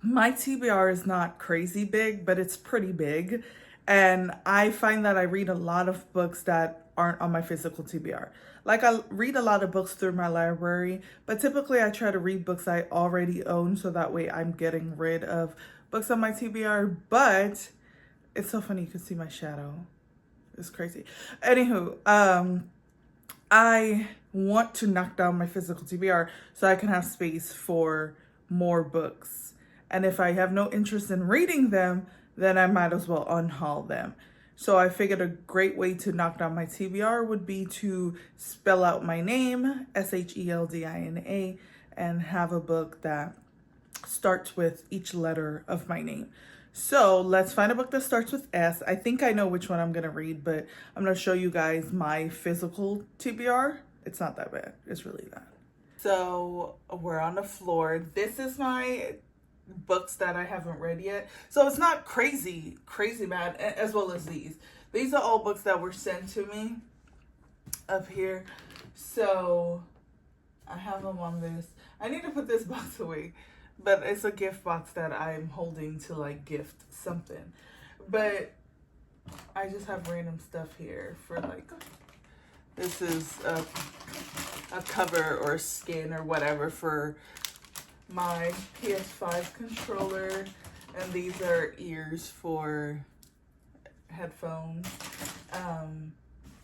My TBR is not crazy big, but it's pretty big. And I find that I read a lot of books that aren't on my physical TBR. Like I read a lot of books through my library, but typically I try to read books I already own so that way I'm getting rid of books on my TBR. But it's so funny, you can see my shadow. It's crazy. Anywho, I want to knock down my physical TBR so I can have space for more books. And if I have no interest in reading them, then I might as well unhaul them. So I figured a great way to knock down my TBR would be to spell out my name, Sheldina, and have a book that starts with each letter of my name. So let's find a book that starts with S. I think I know which one I'm going to read, but I'm going to show you guys my physical TBR. It's not that bad. It's really bad. So we're on the floor. This is my books that I haven't read yet. So it's not crazy bad, as well as these. These are all books that were sent to me up here. So I have them on this. I need to put this box away, but it's a gift box that I'm holding to like gift something. But I just have random stuff here for like, this is a cover or a skin or whatever for my PS5 controller, and these are ears for headphones.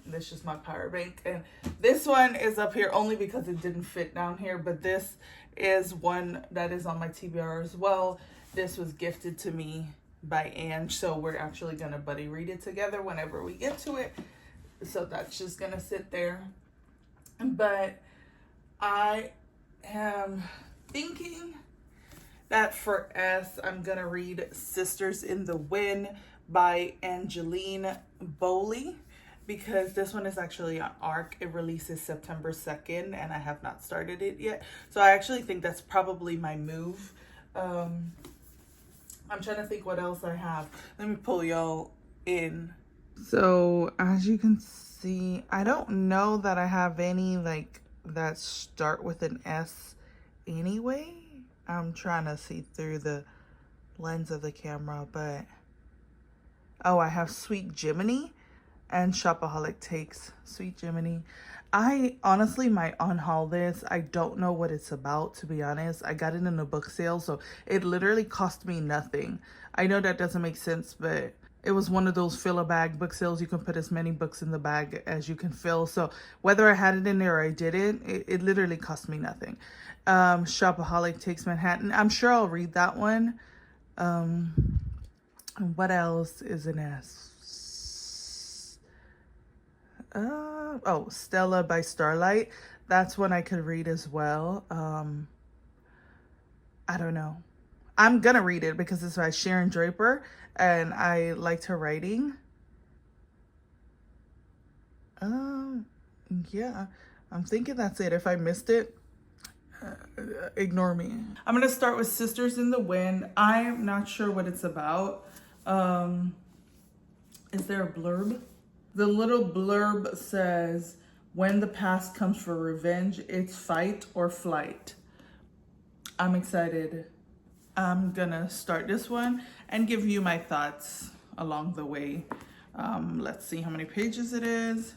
This is my power bank, and this one is up here only because it didn't fit down here, but this is one that is on my TBR as well. This was gifted to me by Ange, so we're actually gonna buddy read it together whenever we get to it. So that's just gonna sit there. But I am thinking that for S, I'm gonna read Sisters in the Wind by Angeline Bowley, because this one is actually on ARC. It releases September 2nd, and I have not started it yet. So I actually think that's probably my move. I'm trying to think what else I have. Let me pull y'all in. So as you can see, I don't know that I have any like that start with an S anyway. I'm trying to see through the lens of the camera, but oh, I have Sweet Jiminy and Shopaholic Takes. Sweet Jiminy. I honestly might unhaul this. I don't know what it's about, to be honest. I got it in a book sale, so it literally cost me nothing. I know that doesn't make sense, but it was one of those fill a bag book sales. You can put as many books in the bag as you can fill. So whether I had it in there or I didn't, it literally cost me nothing. Shopaholic Takes Manhattan. I'm sure I'll read that one. What else is an S? Oh, Stella by Starlight. That's one I could read as well. I don't know. I'm gonna read it because it's by Sharon Draper and I liked her writing. Yeah, I'm thinking that's it. If I missed it, ignore me. I'm gonna start with Sisters in the Wind. I'm not sure what it's about. Is there a blurb? The little blurb says, when the past comes for revenge, it's fight or flight. I'm excited. I'm gonna start this one and give you my thoughts along the way. Let's see how many pages it is.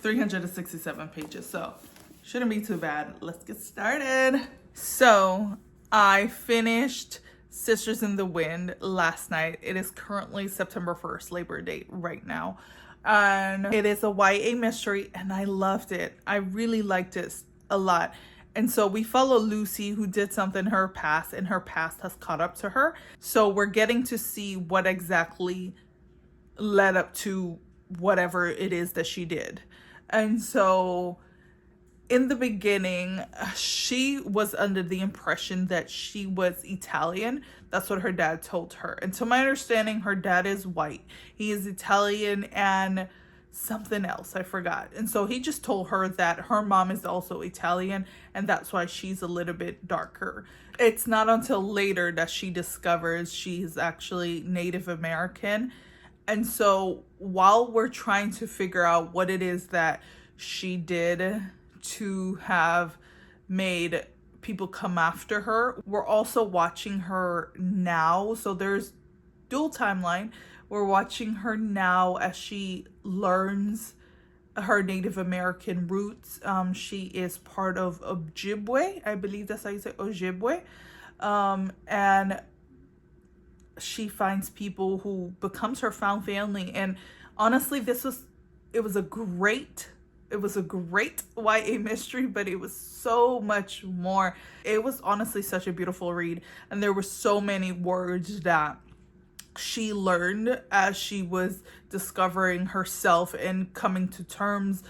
367 pages, so shouldn't be too bad. Let's get started. So I finished Sisters in the Wind last night. It is currently September 1st, Labor Day right now. And it is a YA mystery and I loved it. I really liked it a lot. And so we follow Lucy, who did something in her past, and her past has caught up to her. So we're getting to see what exactly led up to whatever it is that she did. And so in the beginning, she was under the impression that she was Italian. That's what her dad told her. And to my understanding, her dad is white. He is Italian and something else, I forgot. And so he just told her that her mom is also Italian and that's why she's a little bit darker. It's not until later that she discovers she's actually Native American. And so while we're trying to figure out what it is that she did to have made people come after her. We're also watching her now, so there's dual timeline. We're watching her now as she learns her Native American roots. She is part of Ojibwe, I believe that's how you say Ojibwe, and she finds people who becomes her found family. And honestly, it was a great YA mystery, but it was so much more. It was honestly such a beautiful read, and there were so many words that she learned as she was discovering herself and coming to terms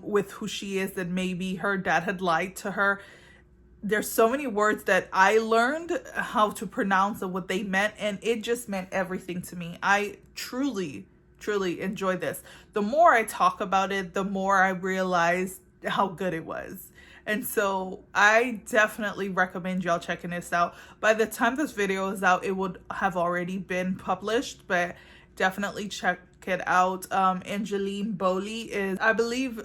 with who she is, and maybe her dad had lied to her. There's so many words that I learned how to pronounce and what they meant, and it just meant everything to me. I truly enjoy this. The more I talk about it, the more I realize how good it was. And so I definitely recommend y'all checking this out. By the time this video is out, it would have already been published, but definitely check it out. Angeline Boley is, I believe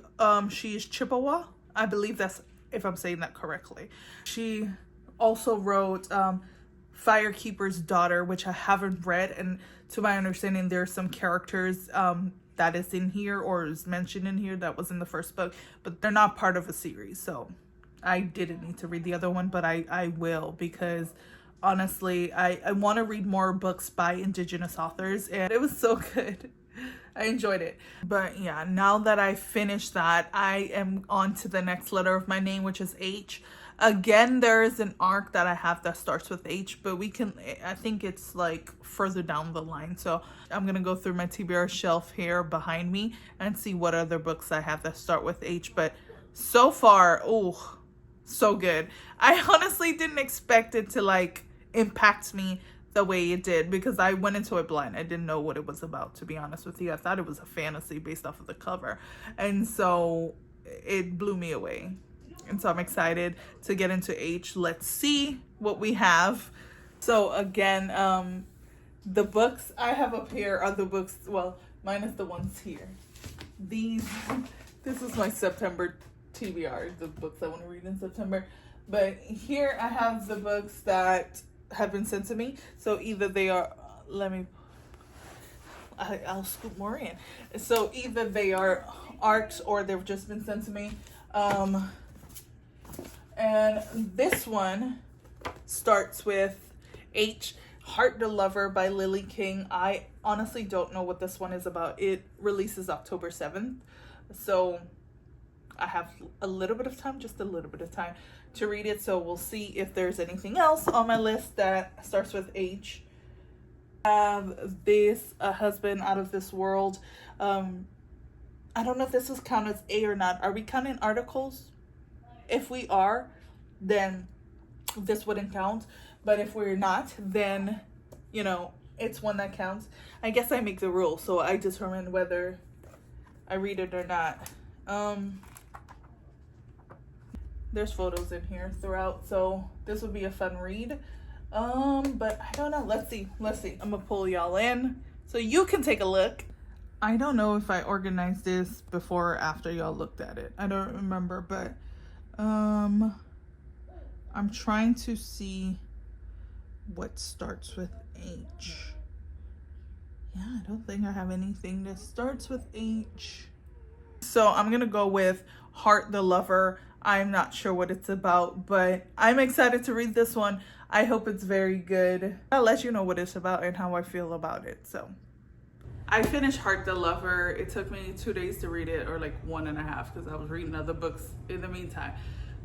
she is Chippewa. I believe that's, if I'm saying that correctly. She also wrote Firekeeper's Daughter, which I haven't read, and to my understanding there's some characters that is in here or is mentioned in here that was in the first book, but they're not part of a series, so I didn't need to read the other one, but I will, because honestly I want to read more books by Indigenous authors, and it was so good. I enjoyed it. But yeah, now that I finished that, I am on to the next letter of my name, which is H. Again, there is an arc that I have that starts with H, but I think it's like further down the line. So I'm gonna go through my TBR shelf here behind me and see what other books I have that start with H. But so far, oh, so good. I honestly didn't expect it to like impact me the way it did, because I went into it blind. I didn't know what it was about, to be honest with you. I thought it was a fantasy based off of the cover, and so it blew me away. And so I'm excited to get into H. Let's see what we have. So again, the books I have up here are the books, well, minus the ones here. This is my September TBR, the books I want to read in September. But here I have the books that have been sent to me. So either they are, I'll scoop more in. So either they are arcs or they've just been sent to me. And this one starts with H, Heart the Lover by Lily King. I honestly don't know what this one is about. It releases October 7th. So I have a little bit of time, just a little bit of time to read it. So we'll see if there's anything else on my list that starts with H. I have this, A Husband Out of This World. I don't know if this was counted as A or not. Are we counting articles? If we are, then this wouldn't count. But if we're not, then, you know, it's one that counts. I guess I make the rule, so I determine whether I read it or not. There's photos in here throughout, so this would be a fun read. But I don't know. Let's see. I'm gonna pull y'all in so you can take a look. I don't know if I organized this before or after y'all looked at it. I don't remember, but I'm trying to see what starts with H. Yeah, I don't think I have anything that starts with H. So I'm gonna go with Heart the Lover. I'm not sure what it's about, but I'm excited to read this one. I hope it's very good. I'll let you know what it's about and how I feel about it. So I finished Heart the Lover. It took me 2 days to read it, or like 1.5, because I was reading other books in the meantime.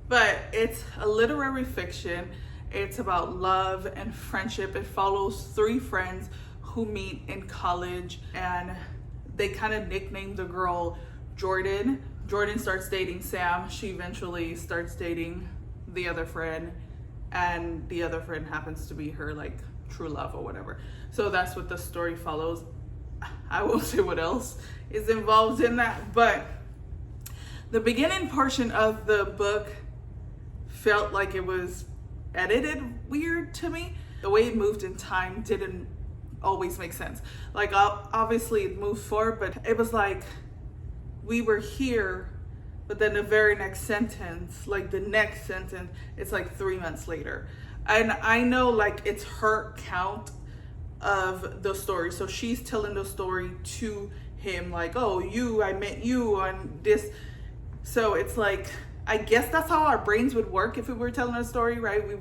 But it's a literary fiction. It's about love and friendship. It follows 3 friends who meet in college, and they kind of nickname the girl Jordan. Jordan starts dating Sam. She eventually starts dating the other friend, and the other friend happens to be her like true love or whatever. So that's what the story follows. I won't say what else is involved in that, but the beginning portion of the book felt like it was edited weird to me. The way it moved in time didn't always make sense. Like obviously it moved forward, but it was like we were here, but then the very next sentence, like the next sentence, it's like 3 months later. And I know like it's her count of the story. So she's telling the story to him, like, oh, I met you on this. So it's like, I guess that's how our brains would work if we were telling a story, right? We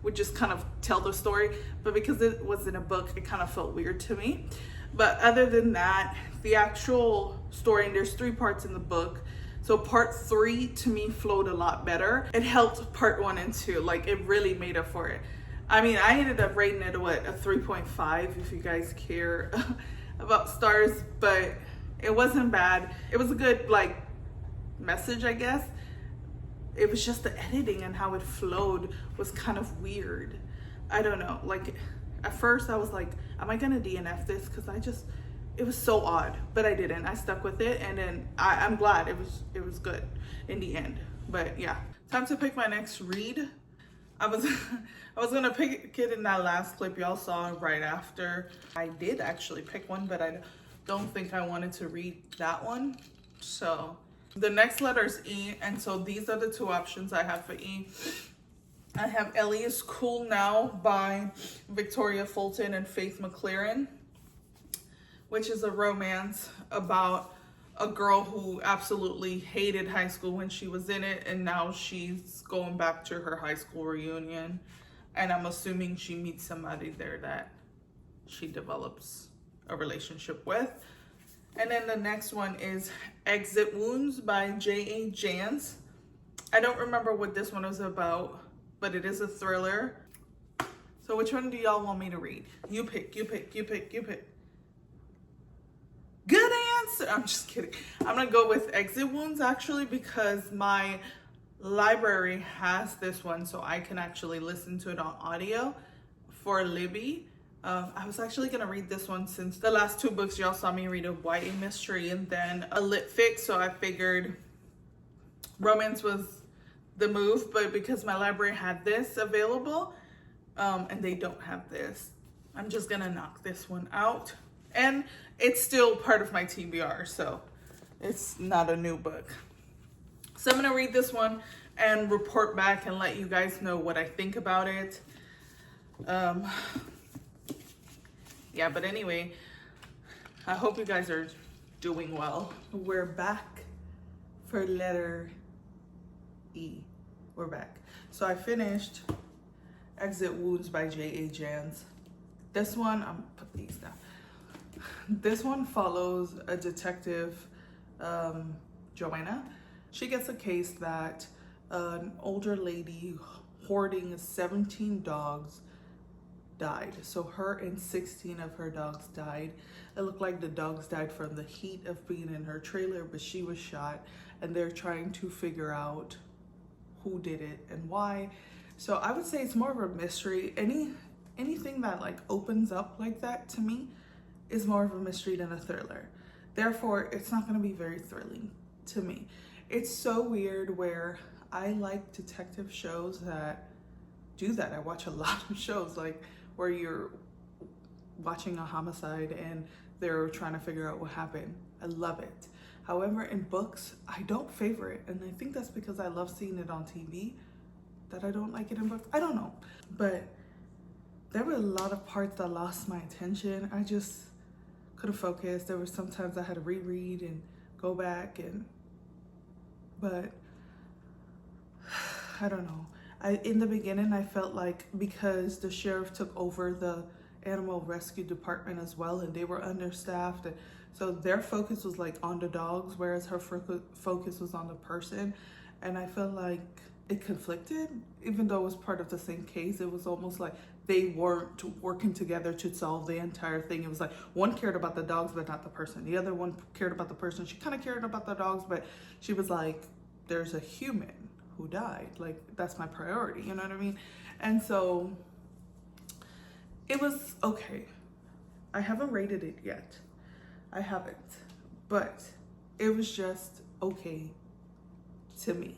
would just kind of tell the story. But because it was in a book, it kind of felt weird to me. But other than that, the actual story, and there's 3 parts in the book. So part 3 to me flowed a lot better. It helped part 1 and 2. Like, it really made up for it. I mean, I ended up rating it a 3.5 if you guys care about stars, but it wasn't bad. It was a good like message, I guess. It was just the editing and how it flowed was kind of weird. I don't know. Like, at first I was like, am I gonna DNF this? Because it was so odd, but I didn't. I stuck with it, and then I'm glad it was good in the end. But yeah, time to pick my next read. I was gonna pick it in that last clip y'all saw right after. I did actually pick one, but I don't think I wanted to read that one. So the next letter is E, and so these are the 2 options I have for E. I have Ellie is Cool Now by Victoria Fulton and Faith McLaren, which is a romance about a girl who absolutely hated high school when she was in it, and now she's going back to her high school reunion, and I'm assuming she meets somebody there that she develops a relationship with. And then the next one is Exit Wounds by J.A. Jans. I don't remember what this one is about, but it is a thriller. So which one do y'all want me to read? You pick. Good answer. I'm just kidding. I'm gonna go with Exit Wounds actually, because my library has this one, so I can actually listen to it on audio for Libby. I was actually gonna read this one since the last 2 books y'all saw me read, a YA mystery and then a lit fic, so I figured romance was the move, but because my library had this available and they don't have this, I'm just gonna knock this one out. And it's still part of my TBR, so it's not a new book. So I'm gonna read this one and report back and let you guys know what I think about it. Yeah, but anyway, I hope you guys are doing well. We're back for letter E. We're back. So I finished Exit Wounds by J.A. Jans. This one, I'm gonna put these down. This one follows a detective, Joanna. She gets a case that an older lady hoarding 17 dogs died. So her and 16 of her dogs died. It looked like the dogs died from the heat of being in her trailer, but she was shot, and they're trying to figure out who did it and why. So I would say it's more of a mystery. Anything that like opens up like that to me is more of a mystery than a thriller. Therefore, it's not going to be very thrilling to me. It's so weird where I like detective shows that do that. I watch a lot of shows like where you're watching a homicide and they're trying to figure out what happened. I love it. However, in books, I don't favor it. And I think that's because I love seeing it on TV that I don't like it in books. I don't know. But there were a lot of parts that lost my attention. I just couldn't focus. There were sometimes I had to reread and go back, but I don't know. In the beginning, I felt like because the sheriff took over the animal rescue department as well, and they were understaffed, and so their focus was like on the dogs, whereas her focus was on the person. And I felt like it conflicted, even though it was part of the same case. It was almost like they weren't working together to solve the entire thing. It was like one cared about the dogs, but not the person. The other one cared about the person. She kind of cared about the dogs, but she was like, there's a human who died. Like, that's my priority, you know what I mean? And so it was okay. I haven't rated it yet. I haven't, but it was just okay to me.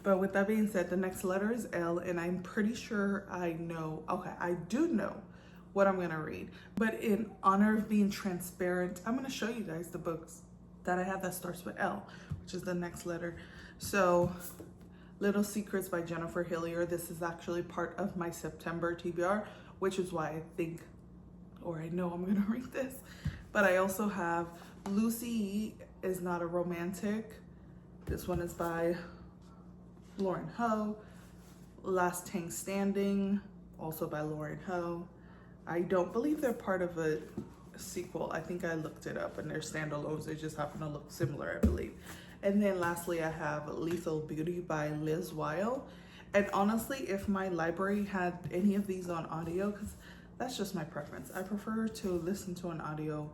But with that being said, the next letter is L, and I'm pretty sure I do know what I'm gonna read. But in honor of being transparent, I'm gonna show you guys the books that I have that starts with L, which is the next letter. So Little Secrets by Jennifer Hillier. This is actually part of my September TBR, which is why I think, or I know I'm gonna read this. But I also have Lucy is Not a Romantic. This one is by Lauren Ho. Last Tank Standing, also by Lauren Ho. I don't believe they're part of a sequel. I think I looked it up and they're standalones. They just happen to look similar, I believe. And then lastly, I have Lethal Beauty by Liz Weil. And honestly, if my library had any of these on audio, because that's just my preference. I prefer to listen to an audio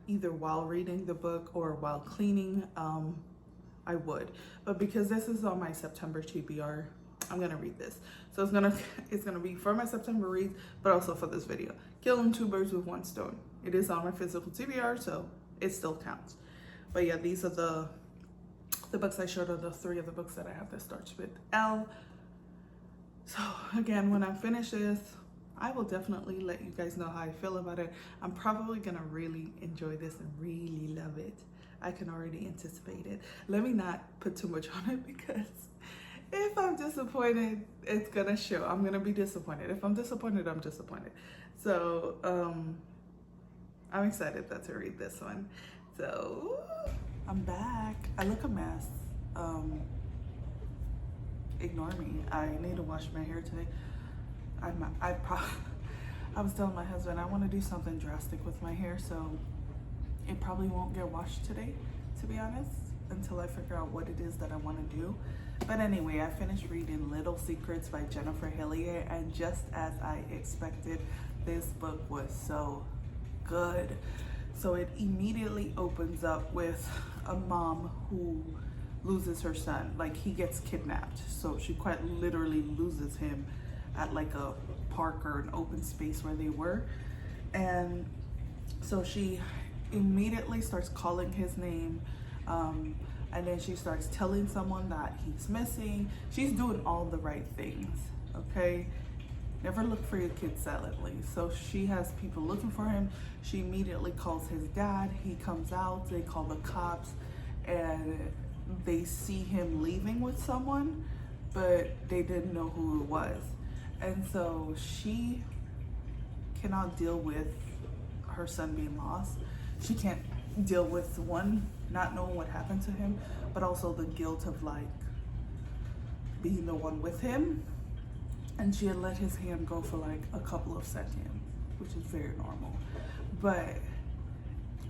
either while reading the book or while cleaning, I would. But because this is on my September TBR, I'm gonna read this. So it's gonna be for my September reads, but also for this video. Killing two birds with one stone. It is on my physical TBR, so it still counts. But yeah, these are the books I showed, are the 3 of the books that I have that starts with L. So again, when I finish this, I will definitely let you guys know how I feel about it. I'm probably gonna really enjoy this and really love it. I can already anticipate it. Let me not put too much on it, because if I'm disappointed, it's gonna show. I'm gonna be disappointed. If I'm disappointed, I'm disappointed. So I'm excited to read this one. So I'm back. I look a mess. Ignore me. I need to wash my hair today. I was telling my husband I want to do something drastic with my hair, so it probably won't get washed today, to be honest, until I figure out what it is that I want to do. But anyway, I finished reading Little Secrets by Jennifer Hillier, and just as I expected, this book was so good. So it immediately opens up with a mom who loses her son. Like, he gets kidnapped, so she quite literally loses him at like a park or an open space where they were. And so she immediately starts calling his name, and then she starts telling someone that he's missing. She's doing all the right things, okay? Never look for your kid silently. So she has people looking for him. She immediately calls his dad. He comes out, they call the cops, and they see him leaving with someone, but they didn't know who it was. And so she cannot deal with her son being lost. She can't deal with, one, not knowing what happened to him, but also the guilt of like being the one with him. And she had let his hand go for like a couple of seconds, which is very normal. But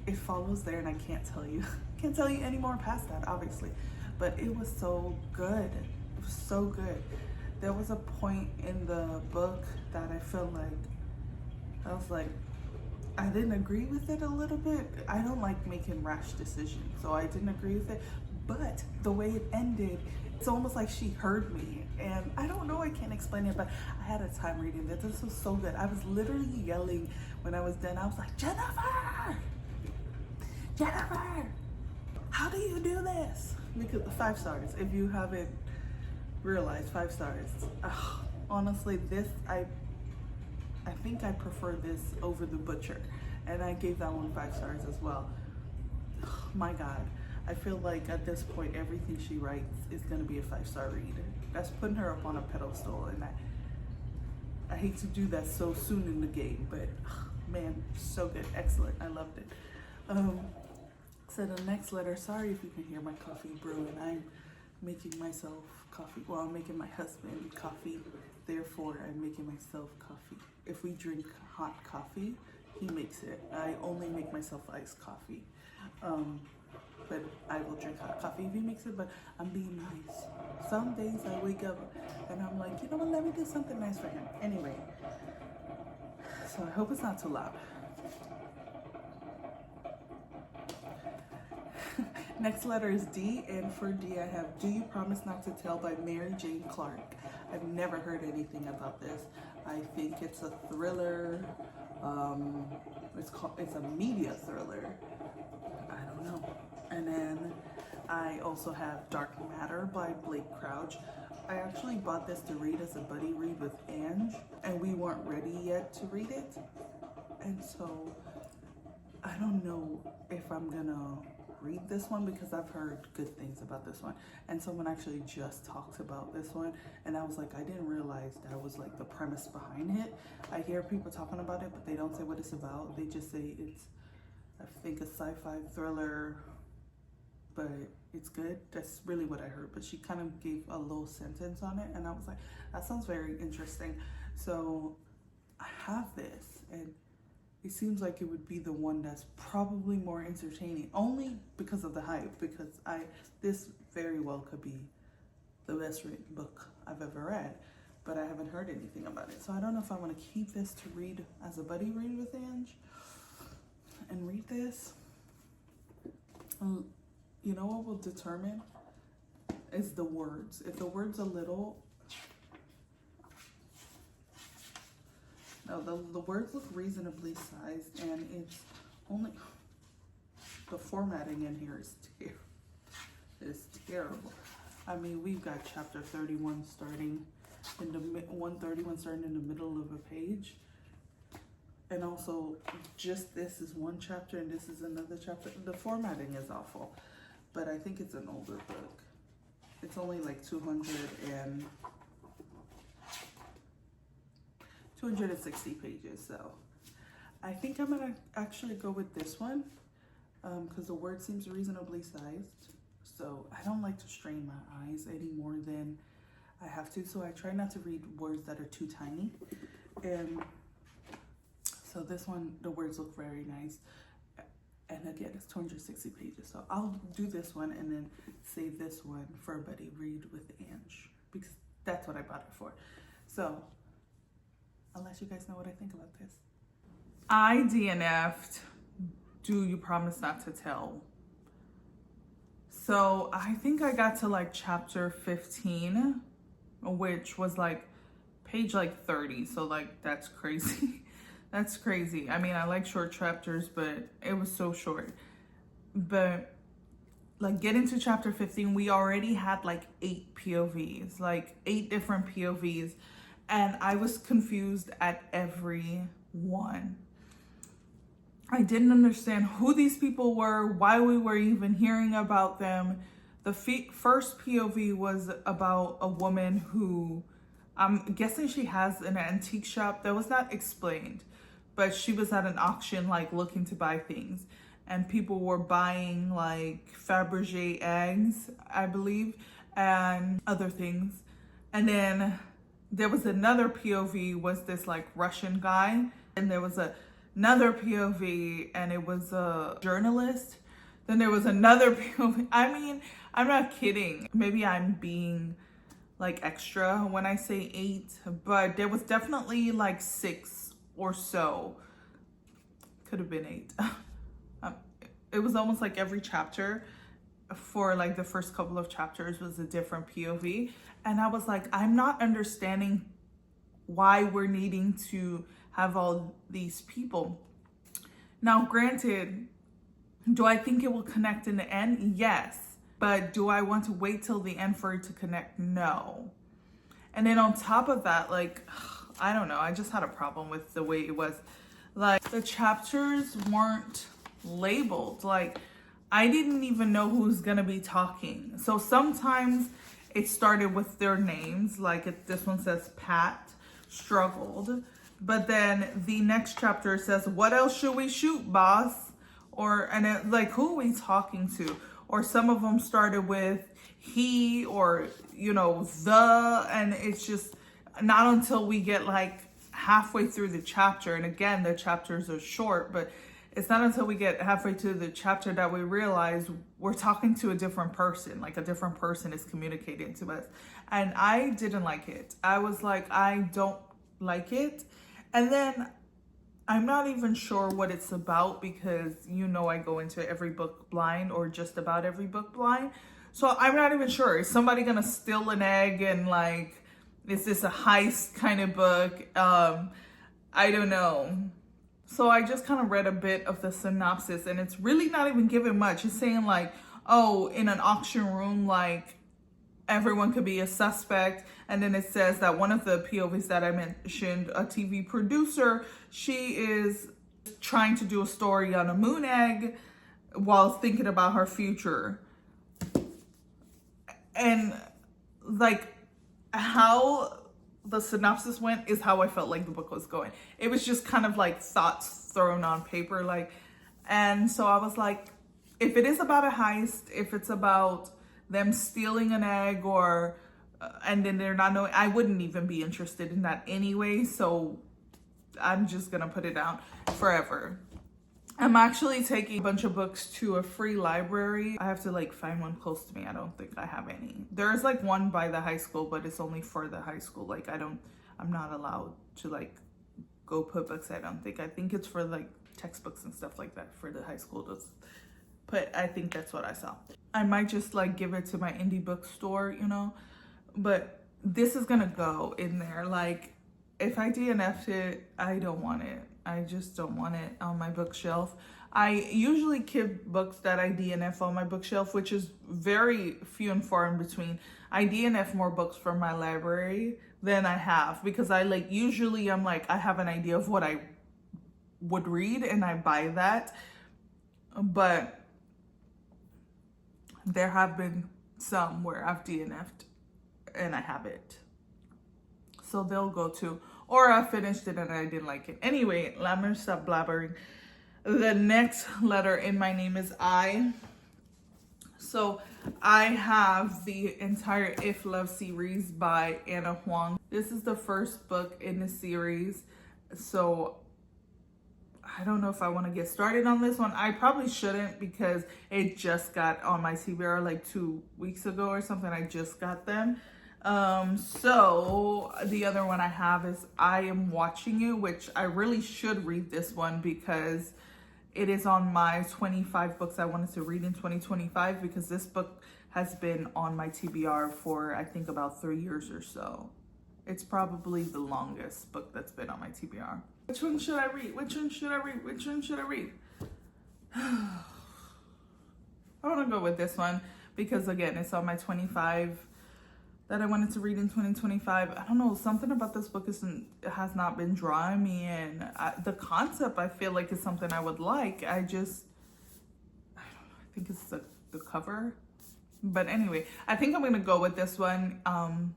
it follows there, and I can't tell you any more past that, obviously. But it was so good. It was so good. There was a point in the book that I felt like, I was like, I didn't agree with it a little bit. I don't like making rash decisions, so I didn't agree with it. But the way it ended, it's almost like she heard me. And I don't know, I can't explain it, but I had a time reading this. This was so good. I was literally yelling when I was done. I was like, Jennifer! Jennifer! How do you do this? Because 5 stars, if you haven't realized, 5 stars. Ugh, honestly, this, I think I prefer this over The Butcher, and I gave that one 5 stars as well. Ugh, my God, I feel like at this point everything she writes is gonna be a 5-star read. That's putting her up on a pedestal, and I hate to do that so soon in the game, but man, so good, excellent, I loved it. So the next letter, sorry if you can hear my coffee brewing. I'm making myself coffee. Well, I'm making my husband coffee. Therefore, I'm making myself coffee. If we drink hot coffee, he makes it. I only make myself iced coffee. But I will drink hot coffee if he makes it, but I'm being nice. Some days I wake up and I'm like, you know what, let me do something nice for him. Anyway, so I hope it's not too loud. Next letter is D, and for D I have Do You Promise Not to Tell by Mary Jane Clark. I've never heard anything about this. I think it's a thriller. It's a media thriller. I don't know. And then I also have Dark Matter by Blake Crouch. I actually bought this to read as a buddy read with Ange, and we weren't ready yet to read it. And so I don't know if I'm gonna read this one because I've heard good things about this one. And someone actually just talked about this one, and I was like, I didn't realize that was like the premise behind it. I hear people talking about it, but they don't say what it's about. They just say it's, I think, a sci-fi thriller, but it's good. That's really what I heard. But she kind of gave a little sentence on it, and I was like, that sounds very interesting. So I have this, and it seems like it would be the one that's probably more entertaining, only because of the hype, because this very well could be the best written book I've ever read, but I haven't heard anything about it. So I don't know if I want to keep this to read as a buddy read with Ange and read this. You know what will determine is the words. If the words a little, no, the words look reasonably sized, and it's only, the formatting in here is terrible. I mean, we've got chapter 31 starting in the 131 starting in the middle of a page, and also just this is one chapter and this is another chapter. The formatting is awful, but I think it's an older book. It's only like 260 pages, so I think I'm gonna actually go with this one because the word seems reasonably sized. So I don't like to strain my eyes any more than I have to, so I try not to read words that are too tiny. And so this one, the words look very nice, and again, it's 260 pages. So I'll do this one and then save this one for a buddy read with Ange, because that's what I bought it for. So I'll let you guys know what I think about this. I DNF'd Do You Promise Not to Tell. So I think I got to like chapter 15, which was like page like 30. So like, that's crazy. That's crazy. I mean, I like short chapters, but it was so short. But like getting to chapter 15, we already had like 8 POVs, like 8 different POVs. And I was confused at every one. I didn't understand who these people were, why we were even hearing about them. The first POV was about a woman who, I'm guessing she has an antique shop. That was not explained, but she was at an auction, like looking to buy things. And people were buying like Fabergé eggs, I believe, and other things. And then there was another POV, was this like Russian guy. And there was another POV, and it was a journalist. Then there was another POV. I mean, I'm not kidding. Maybe I'm being like extra when I say 8, but there was definitely like 6 or so. Could have been 8. It was almost like every chapter for like the first couple of chapters was a different POV. And I was like, I'm not understanding why we're needing to have all these people. Now, granted, do I think it will connect in the end? Yes. But do I want to wait till the end for it to connect? No. And then on top of that, like, I don't know, I just had a problem with the way it was. Like, the chapters weren't labeled. Like, I didn't even know who's gonna be talking. So sometimes it started with their names, like this one says Pat struggled, but then the next chapter says, what else should we shoot, boss? And it, like, who are we talking to? Or some of them started with he, or, you know, the, and it's just not until we get like halfway through the chapter, and again, the chapters are short, but it's not until we get halfway through the chapter that we realize we're talking to a different person, like a different person is communicating to us. And I didn't like it. I was like, I don't like it. And then I'm not even sure what it's about, because you know I go into every book blind, or just about every book blind. So I'm not even sure. Is somebody gonna steal an egg, and like, is this a heist kind of book? I don't know. So I just kind of read a bit of the synopsis, and it's really not even giving much. It's saying like, oh, in an auction room, like everyone could be a suspect. And then it says that one of the POVs that I mentioned, a TV producer, she is trying to do a story on a moon egg while thinking about her future. And like how the synopsis went is how I felt like the book was going. It was just kind of like thoughts thrown on paper, like, and so I was like, if it is about a heist, if it's about them stealing an egg or and then they're not knowing, I wouldn't even be interested in that anyway. So I'm just gonna put it down forever. I'm actually taking a bunch of books to a free library. I have to like find one close to me. I don't think I have any. There's like one by the high school, but it's only for the high school. Like I'm not allowed to like go put books. I think it's for like textbooks and stuff like that for the high school. But I think that's what I saw. I might just like give it to my indie bookstore, you know, but this is gonna go in there. Like if I DNF'd it, I don't want it. I just don't want it on my bookshelf. I usually keep books that I DNF on my bookshelf, which is very few and far in between. I DNF more books from my library than I have, because I like, usually I'm like, I have an idea of what I would read and I buy that. But there have been some where I've DNF'd and I have it. So they'll go to, or I finished it and I didn't like it. Anyway, let me stop blabbering. The next letter in my name is I. So I have the entire If Love series by Anna Huang. This is the first book in the series. So I don't know if I want to get started on this one. I probably shouldn't, because it just got on my TBR like 2 weeks ago or something. I just got them. So the other one I have is I Am Watching You, which I really should read this one because it is on my 25 books I wanted to read in 2025, because this book has been on my TBR for I think about 3 years or so. It's probably the longest book that's been on my TBR. Which one should I read? Which one should I read? Which one should I read? I want to go with this one because again, it's on my 25 that I wanted to read in 2025. I don't know, something about this book has not been drawing me in. The concept I feel like is something I would like. I don't know, I think it's the cover. But anyway, I think I'm gonna go with this one. And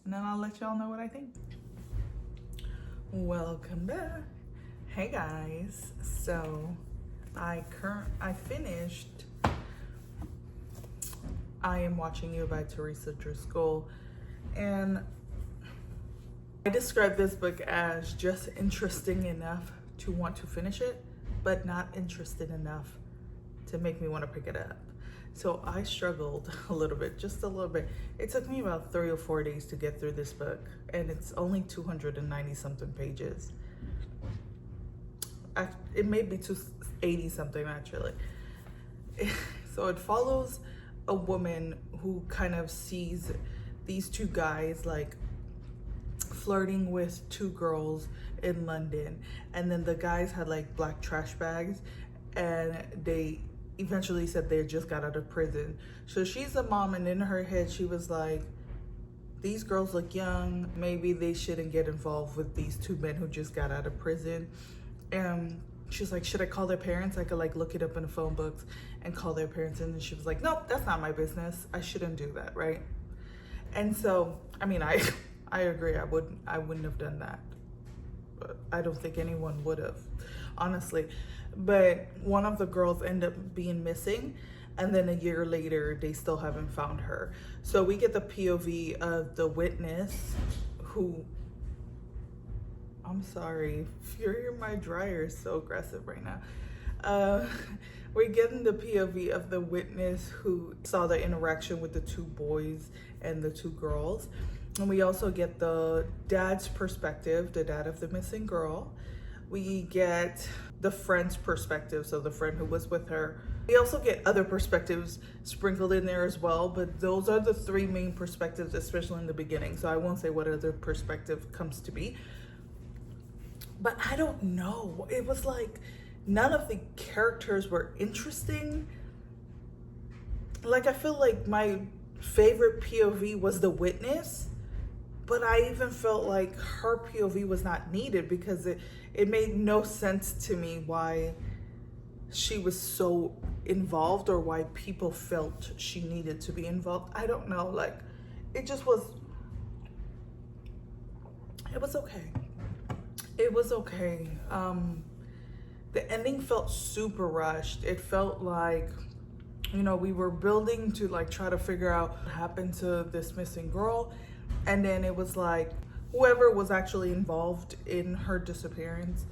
then I'll let y'all know what I think. Welcome back. Hey guys. So I finished I Am Watching You by Teresa Driscoll, and I describe this book as just interesting enough to want to finish it, but not interested enough to make me want to pick it up. So I struggled a little bit, just a little bit. It took me about 3 or 4 days to get through this book, and it's only 290 something pages. It may be 280 something actually. So it follows a woman who kind of sees these two guys like flirting with 2 girls in London, and then the guys had like black trash bags, and they eventually said they just got out of prison. So she's a mom, and in her head she was like, these girls look young, maybe they shouldn't get involved with these 2 men who just got out of prison. And she's like, should I call their parents? I could like look it up in the phone books and call their parents. And then she was like, nope, that's not my business. I shouldn't do that, right? And so, I mean, I agree. I wouldn't have done that. But I don't think anyone would have, honestly. But one of the girls ended up being missing, and then a year later, they still haven't found her. So we get the POV of the witness who, I'm sorry, Fury in my dryer is so aggressive right now. We're getting the POV of the witness who saw the interaction with the 2 boys and the 2 girls. And we also get the dad's perspective, the dad of the missing girl. We get the friend's perspective, so the friend who was with her. We also get other perspectives sprinkled in there as well, but those are the 3 main perspectives, especially in the beginning. So I won't say what other perspective comes to be. But I don't know. It was like none of the characters were interesting. Like I feel like my favorite POV was the witness, but I even felt like her POV was not needed because it made no sense to me why she was so involved or why people felt she needed to be involved. I don't know, like it just was, it was okay. It was okay. The ending felt super rushed. It felt like, you know, we were building to like try to figure out what happened to this missing girl. And then it was like whoever was actually involved in her disappearance,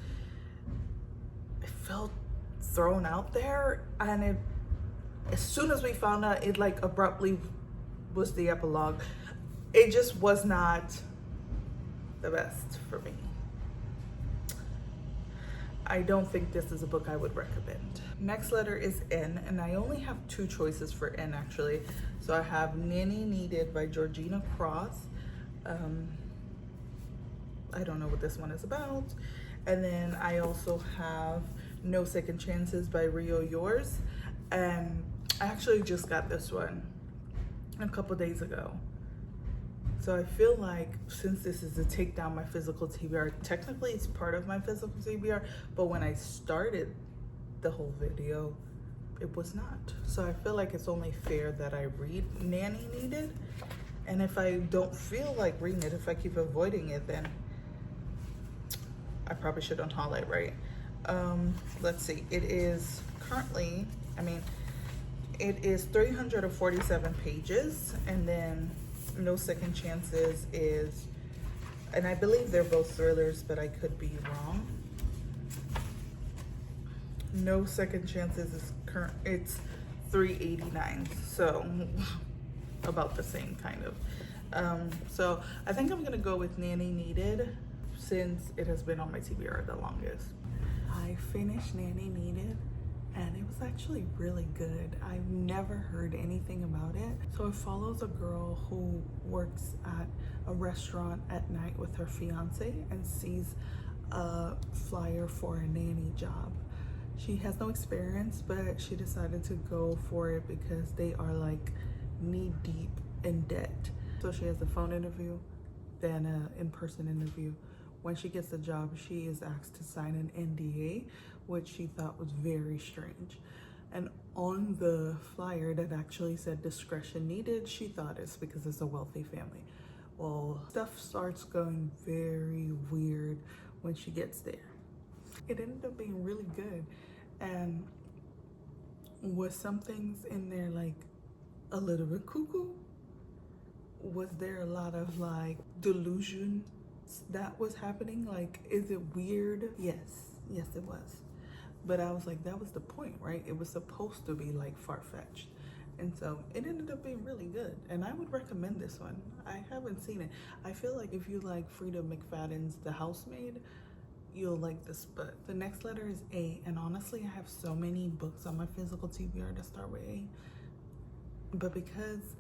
it felt thrown out there. And it, as soon as we found out, it like abruptly was the epilogue. It just was not the best for me. I don't think this is a book I would recommend. Next letter is N, and I only have two choices for N actually. So I have Nanny Needed by Georgina Cross. I don't know what this one is about. And then I also have No Second Chances by Rio Yours. And I actually just got this one a couple days ago. So I feel like since this is a takedown my physical TBR, technically it's part of my physical TBR, but when I started the whole video, it was not. So I feel like it's only fair that I read Nanny Needed. And if I don't feel like reading it, if I keep avoiding it, then I probably should unhaul it, right? Let's see, it is currently, it is 347 pages, and then No Second Chances is, and I believe they're both thrillers, but I could be wrong. No Second Chances is it's 389, so about the same kind of. So I think I'm gonna go with Nanny Needed since it has been on my TBR the longest. I finished Nanny Needed and it was actually really good. I've never heard anything about it. So it follows a girl who works at a restaurant at night with her fiance and sees a flyer for a nanny job. She has no experience, but she decided to go for it because they are like knee deep in debt. So she has a phone interview, then an in-person interview. When she gets the job, she is asked to sign an NDA, which she thought was very strange. And on the flyer that actually said discretion needed, she thought it's because it's a wealthy family. Well, stuff starts going very weird when she gets there. It ended up being really good. And was some things in there like a little bit cuckoo? Was there a lot of like delusion that was happening? Like, is it weird? Yes it was. But I was like, that was the point, right? It was supposed to be like far-fetched. And so it ended up being really good. And I would recommend this one. I haven't seen it. I feel like if you like Frida McFadden's The Housemaid, you'll like this book. The next letter is A, and honestly, I have so many books on my physical TBR that start with A. But because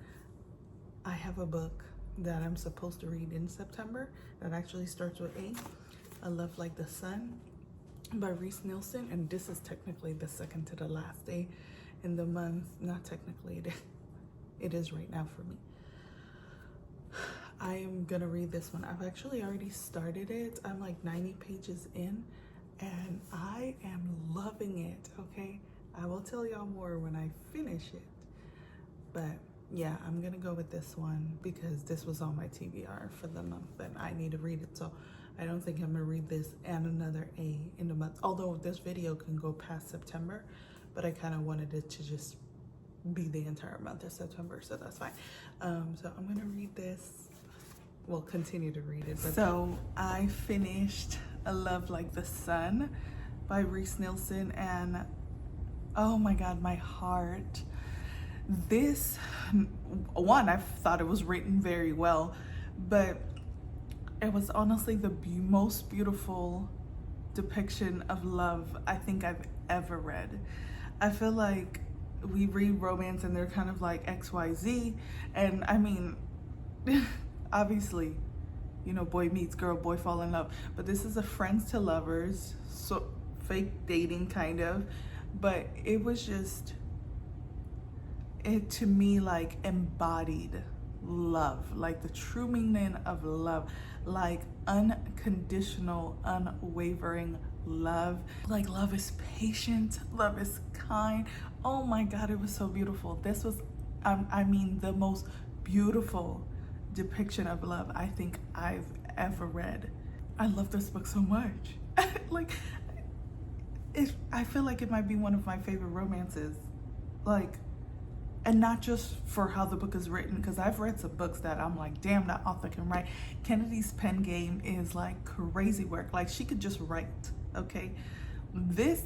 I have a book that I'm supposed to read in September that actually starts with A, A Love Like the Sun by Reese Nielsen, and this is technically the second to the last day in the month. Not technically, it is right now for me. I am gonna read this one. I've actually already started it. I'm like 90 pages in and I am loving it, okay? I will tell y'all more when I finish it. But yeah, I'm gonna go with this one because this was on my TBR for the month and I need to read it. So I don't think I'm gonna read this and another A in the month. Although this video can go past September, but I kind of wanted it to just be the entire month of September, so that's fine. So I'm gonna read this. Well, continue to read it. But so I finished A Love Like the Sun by Reese Nielsen, and oh my God, my heart. This one, I thought it was written very well, but it was honestly the most beautiful depiction of love I think I've ever read. I feel like we read romance and they're kind of like XYZ, and I mean, obviously, you know, boy meets girl, boy fall in love, but this is a friends to lovers, so fake dating kind of, but it was just, it to me like embodied love, like the true meaning of love, like unconditional, unwavering love. Like love is patient, love is kind. Oh my God, it was so beautiful. This was, I mean, the most beautiful depiction of love I think I've ever read. I love this book so much. Like, I feel like it might be one of my favorite romances. Like, and not just for how the book is written, because I've read some books that I'm like, damn, that author can write. Kennedy's pen game is like crazy work. Like, she could just write, okay? This,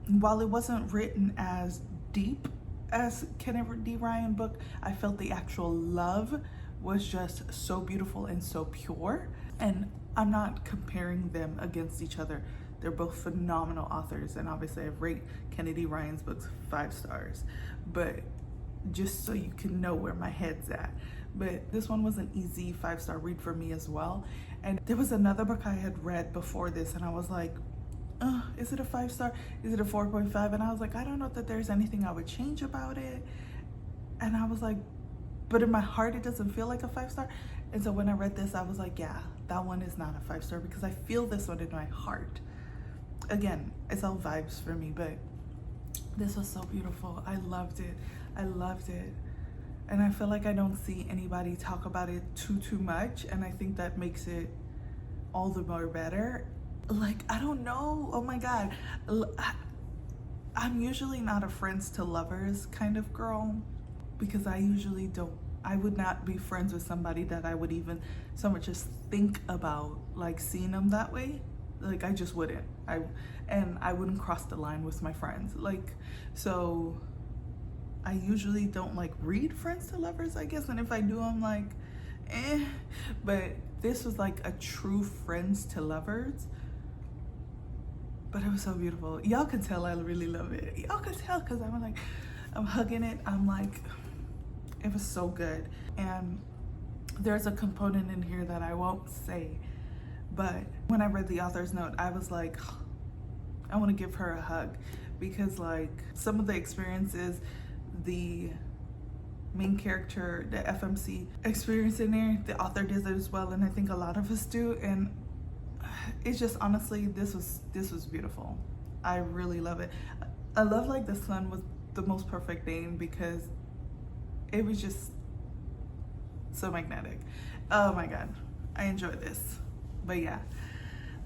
while it wasn't written as deep as Kennedy Ryan book, I felt the actual love was just so beautiful and so pure. And I'm not comparing them against each other. They're both phenomenal authors, and obviously I've rated Kennedy Ryan's books 5 stars, but just so you can know where my head's at. But this one was an easy 5-star read for me as well. And there was another book I had read before this, and I was like, is it a 5-star? Is it a 4.5? And I was like, I don't know that there's anything I would change about it. And I was like, but in my heart, it doesn't feel like a 5-star. And so when I read this, I was like, yeah, that one is not a 5-star because I feel this one in my heart. Again, it's all vibes for me, but this was so beautiful. I loved it. I loved it. And I feel like I don't see anybody talk about it too much. And I think that makes it all the more better. Like, I don't know. Oh my God. I'm usually not a friends to lovers kind of girl, because I usually don't. I would not be friends with somebody that I would even so much as think about like seeing them that way. Like, I just wouldn't. I wouldn't cross the line with my friends. Like, so I usually don't like read friends to lovers, I guess. And if I do, I'm like, eh. But this was like a true friends to lovers. But it was so beautiful. Y'all can tell I really love it. Y'all can tell because I'm like, I'm hugging it. I'm like, it was so good. And there's a component in here that I won't say, but when I read the author's note, I was like, I want to give her a hug, because like some of the experiences the main character, the FMC experience in there, the author does it as well, and I think a lot of us do. And it's just, honestly, this was beautiful. I really love it. I love like the sun was the most perfect name because it was just so magnetic. Oh my God, I enjoyed this. But yeah,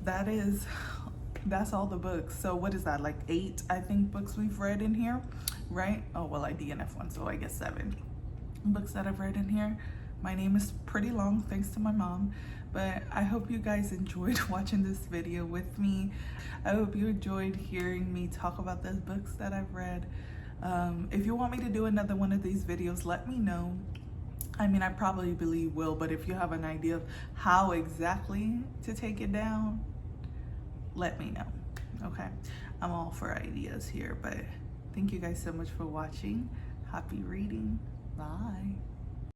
that's all the books. So what is that, like 8 I think books we've read in here, right? Oh well, I DNF one, so I guess 7 books that I've read in here. My name is pretty long, thanks to my mom, but I hope you guys enjoyed watching this video with me. I hope you enjoyed hearing me talk about the books that I've read. If you want me to do another one of these videos, let me know. I mean, I probably will, but if you have an idea of how exactly to take it down, let me know, okay? I'm all for ideas here, but thank you guys so much for watching. Happy reading. Bye.